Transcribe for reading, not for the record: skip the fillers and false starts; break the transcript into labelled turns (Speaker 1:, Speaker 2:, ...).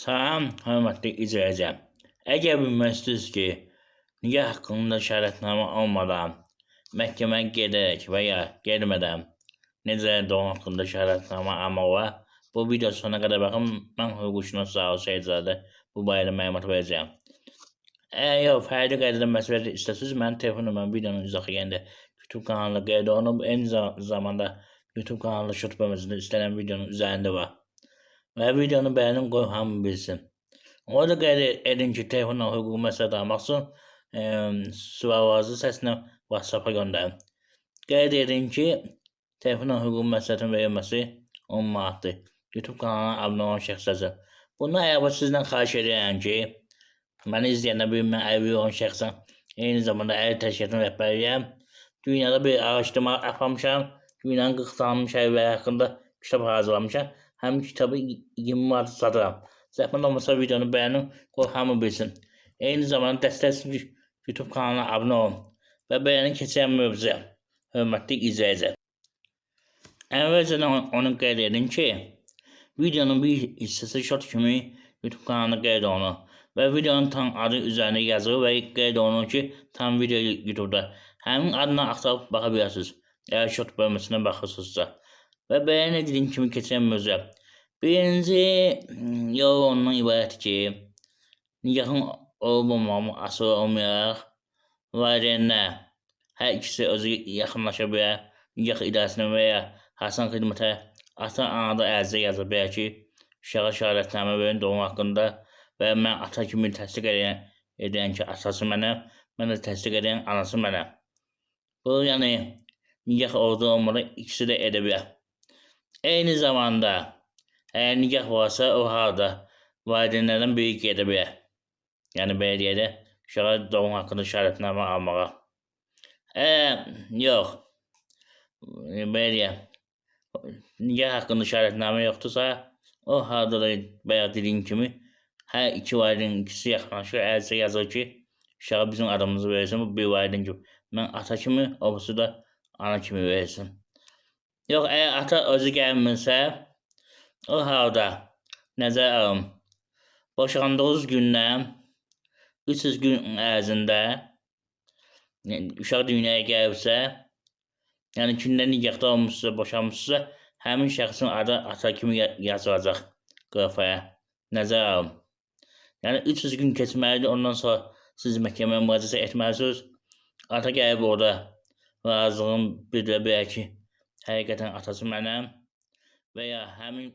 Speaker 1: Salam, hörmətli izləyicilər. Əgər bilmək istəyirsiniz ki, nikah haqqında şərətnamə olmadan məhkəməyə gedərək və ya getmədən necə doğum haqqında şərətnamə almaq olar, bu video sonuna qədər baxın. Mən hüquqşünas Zaur Seyidzadə bu barədə məlumat verəcəyəm. Əgər fərdi qaydada məsləhət istəyirsiniz, mənim telefon nömrəm videonun izahı yerində YouTube kanalına qeyd olunub. Eyni zamanda YouTube kanalı şut bölməsində istənilən videonun üzərində var. Və videonu bəyənin, qoy hamı bilsin. Orada qeyd edin ki, telefonla hüquqi məsləhət almaq üçün suallarınızı səslə WhatsApp-a göndərin. Qeyd edin ki, telefonla hüquqi məsləhətin verilməsi 10 manatdır. YouTube kanalına abunə olan şəxslərə. Bundan əlavə sizdən xahiş edirəm ki, məni izləyəndə bir mən əlvi olan şəxsən, eyni zamanda əl təşkilatının rəhbəriyəm. Dünyada bir araşdırma aparmışam. Dünyanın 40 tanınmış əlvləri haqqında kitab hazırlamışam. Həmin kitabı 20 manat satıram. Zəhmət olmasa videonu bəyənin, qoy hamı bilsin. Eyni zamanda dəstək YouTube kanalına abunə olun və bəyənin keçən mövzuya. Hörmətli izləyicilər. Əvvəlcədən onu qeyd edin ki, videonun bir hissəsi short kimi YouTube kanalına qeyd olunur və videonun tam adı üzərində yazılır və qeyd olunur ki, tam video YouTube'da. Həmin adına axtarıb baxa bilirsiniz, əgər short bölməsinə baxırsınızsa. Və bəyan edildiyin kimi keçən mövzuya. Birinci yol ondan ibarət ki, nikahın olmamamı asılı olmayaraq, valideynlər hər ikisi özü yaxınlaşa bilər, nikah idarəsinə və ya Hasan xidmətə ata-anada ərizə yaza bilər ki, uşağa şəhadətnamə verin doğum haqqında və mən ata kimi təsdiq edən ki, atası mənə, mən də təsdiq edən anası mənə. Bu, yəni, nikah orada olmadan ikisi də edə bilər. Eyni zamanda, əgər nikah varsa, o halda valideynlərdən biri gedə bilər. Yəni, bələdiyyədə uşağa doğum haqqında şəhadətnamə almağa. Yox, bələdiyyə nikah haqqında şəhadətnamə yoxdursa, o halda da bayaq dediyim kimi, hər iki valideyn ikisi yaxınlaşır, ərizə yazır ki, uşağa bizim adımızı verirsin, bu bir valideyn kimi. Mən ata kimi, o birisi də ana kimi verirsin. Yox, əgər ata özü gəlmirsə, o halda nəzərə alın. Boşandığınız gündən 300 gün ərzində uşaq dünyaya gəlibsə, yəni kimdə nikahda olmuşsa, boşanmışsa, həmin şəxsin adı ata kimi yazılacaq qrafaya. Nəzərə alın. Yəni 300 gün keçməlidir, ondan sonra siz məhkəməyə müraciət etməlisiniz. Ata gəlib orada razılığını bildirə bilər ki, həqiqətən atası mənəm və ya həmin